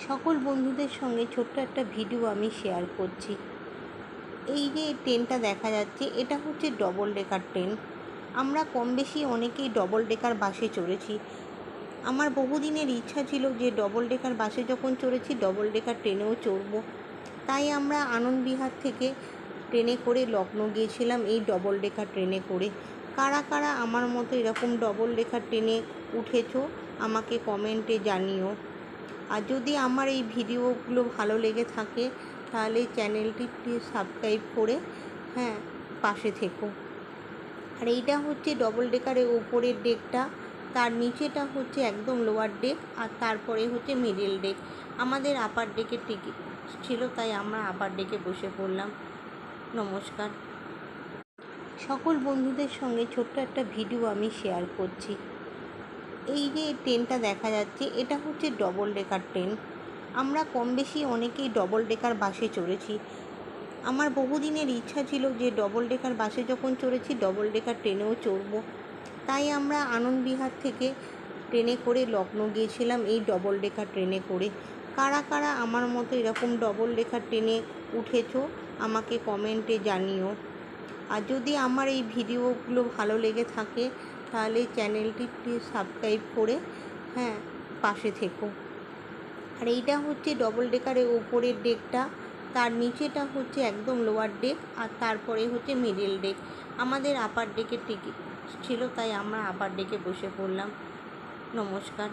সকল বন্ধুদের সঙ্গে ছোট্ট একটা ভিডিও আমি শেয়ার করছি। এই যে ট্রেনটা দেখা যাচ্ছে, এটা হচ্ছে ডবল ডেকার ট্রেন। আমরা কম বেশি অনেকেই ডবল ডেকার বাসে চড়েছি। আমার বহুদিনের ইচ্ছা ছিল যে ডবল ডেকার বাসে যখন চড়েছি, ডবল ডেকার ট্রেনেও চড়বো। তাই আমরা আনন্দবিহার থেকে ট্রেনে করে লখনৌ গিয়েছিলাম এই ডবল ডেকার ট্রেনে করে। কারা কারা আমার মতো এরকম ডবল ডেকার ট্রেনে উঠেছো আমাকে কমেন্টে জানিও। আর যদি আমার এই ভিডিওগুলো ভালো লেগে থাকে তাহলে চ্যানেলটি প্লিজ সাবস্ক্রাইব করে পাশে থেকো। আর এইটা হচ্ছে ডবল ডেকারের ওপরের ডেকটা, তার নিচেটা হচ্ছে একদম লোয়ার ডেক, আর তারপরে হচ্ছে মিডল ডেক। আমাদের আপার ডেকের টিকিট ছিল, তাই আমরা আপার ডেকে বসে পড়লাম। নমস্কার। সকল বন্ধুদের সঙ্গে ছোট্ট একটা ভিডিও আমি শেয়ার করছি। এই যে ট্রেনটা দেখা যাচ্ছে, এটা হচ্ছে ডবল ডেকার ট্রেন। আমরা কম বেশি অনেকেই ডবল ডেকার বাসে চড়েছি। আমার বহুদিনের ইচ্ছা ছিল যে ডবল ডেকার বাসে যখন চড়েছি, ডবল ডেকার ট্রেনেও চড়বো। তাই আমরা আনন্দবিহার থেকে ট্রেনে করে লখনৌ গিয়েছিলাম এই ডবল ডেকার ট্রেনে করে। কারা কারা আমার মতো এরকম ডবল ডেকার ট্রেনে উঠেছো আমাকে কমেন্টে জানিও। আর যদি আমার এই ভিডিওগুলো ভালো লেগে থাকে তাহলে চ্যানেলটি প্লিজ সাবস্ক্রাইব করে পাশে থেকো। আর এইটা হচ্ছে ডবল ডেকারের ওপরের ডেকটা, তার নিচেটা হচ্ছে একদম লোয়ার ডেক, আর তারপরে হচ্ছে মিডল ডেক। আমাদের আপার ডেকের টিকিট ছিল, তাই আমরা আপার ডেকে বসে পড়লাম। নমস্কার।